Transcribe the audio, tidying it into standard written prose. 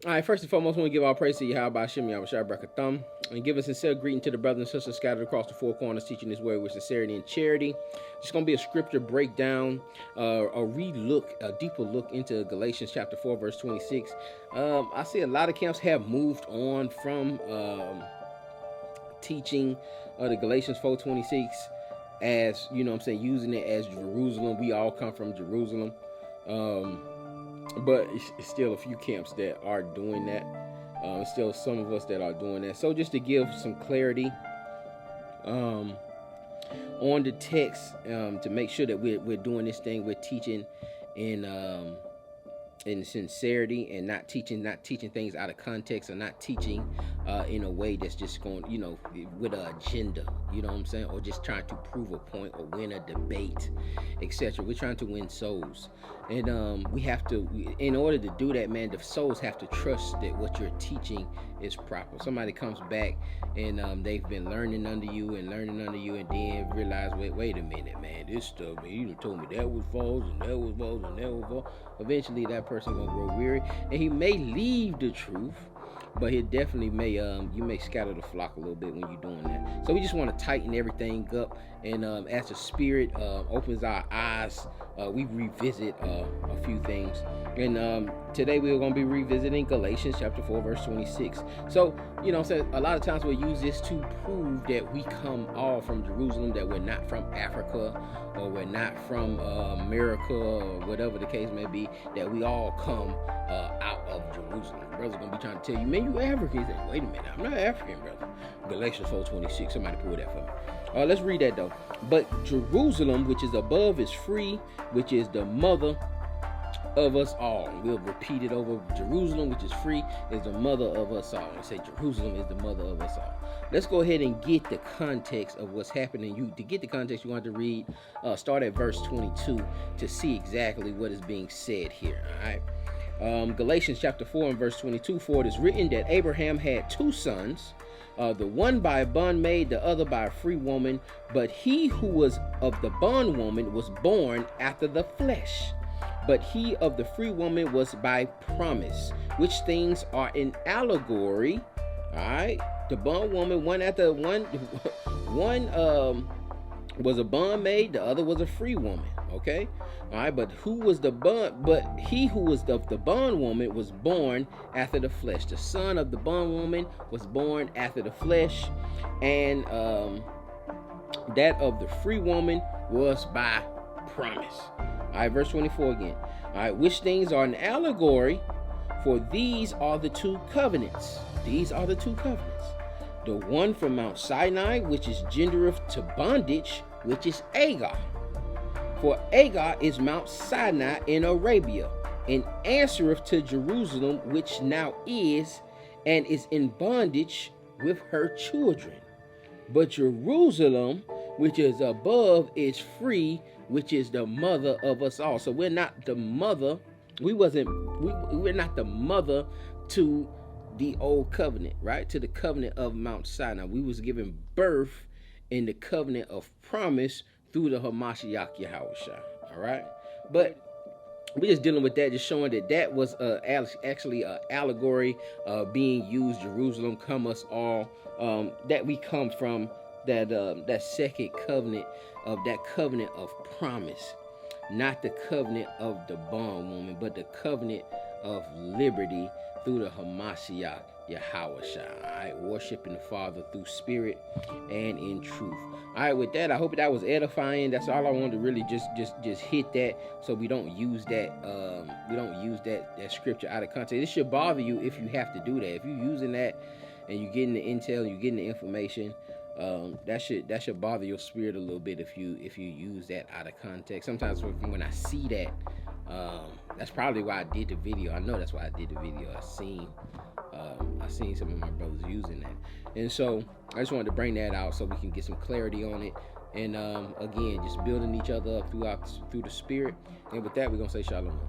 All right, first and foremost, I want to give all praise to Yahweh Hashem, Yahweh Shai Thumb, and give a sincere greeting to the brothers and sisters scattered across the four corners, teaching this word with sincerity and charity. It's going to be a scripture breakdown, a deeper look into Galatians chapter 4, verse 26. I see a lot of camps have moved on from teaching the Galatians 4:26 as, using it as Jerusalem. We all come from Jerusalem. But it's still a few camps that are doing that. Still some of us that are doing that. So just to give some clarity on the text, to make sure that we're doing this thing, we're teaching in sincerity and not teaching things out of context, or not teaching in a way that's just going, with an agenda, or just trying to prove a point or win a debate, etc. We're trying to win souls, and we have to, in order to do that, man, the souls have to trust that what you're teaching is proper. Somebody comes back and they've been learning under you, and then realize, wait a minute, man, this stuff, man, you told me that was false, and that was false, and that was false. Eventually that person gonna grow weary, and he may leave the truth, but he definitely may you may scatter the flock a little bit when you're doing that. So we just want to tighten everything up, and as the Spirit opens our eyes, we revisit a few things. And today we're going to be revisiting Galatians chapter 4, verse 26. So, a lot of times we'll use this to prove that we come all from Jerusalem, that we're not from Africa, or we're not from America, or whatever the case may be, that we all come out of Jerusalem. Brother's going to be trying to tell you, man, you African. He's like, wait a minute, I'm not African, brother. Galatians 4:26, somebody pull that for me. Let's read that though. But Jerusalem, which is above, is free, which is the mother of us all. We'll repeat it over. Jerusalem, which is free, is the mother of us all. We say Jerusalem is the mother of us all. Let's go ahead and get the context of what's happening. To get the context, you want to read, start at verse 22 to see exactly what is being said here. All right. Galatians chapter 4 and verse 22. For it is written that Abraham had two sons, the one by a bondmaid, the other by a free woman. But he who was of the bondwoman was born after the flesh, but he of the free woman was by promise, which things are an allegory. All right, the bondwoman, one was a bondmaid, the other was a free woman. Okay, all right, but he who was of the bondwoman was born after the flesh. The son of the bondwoman was born after the flesh, and that of the free woman was by promise. All right, verse 24 again. All right, which things are an allegory, for these are the two covenants. These are the two covenants. The one from Mount Sinai, which is gendereth to bondage, which is Agar. For Agar is Mount Sinai in Arabia, and answereth to Jerusalem, which now is, and is in bondage with her children. But Jerusalem, which is above, is free, which is the mother of us all. So we're not the mother. We're not the mother to the old covenant, right? To the covenant of Mount Sinai. We was given birth in the covenant of promise through the Hamashiach Yahushua. All right, but we're just dealing with that, just showing that was actually an allegory being used. Jerusalem, come us all. That we come from that second covenant, of that covenant of promise, not the covenant of the bondwoman, but the covenant of liberty through the Hamashiach Yahushua. All right, worshiping the Father through spirit and in truth. All right, with that, I hope that was edifying. That's all I wanted to really just hit that, so we don't use that that scripture out of context. It should bother you if you have to do that. If you're using that and you're getting the intel, you're getting the information, that should bother your spirit a little bit if you use that out of context. Sometimes when I see that, that's probably why I did the video. I know that's why I did the video. I seen some of my brothers using that, and so I just wanted to bring that out so we can get some clarity on it. And again, just building each other up through the spirit. And with that, we're gonna say shalom.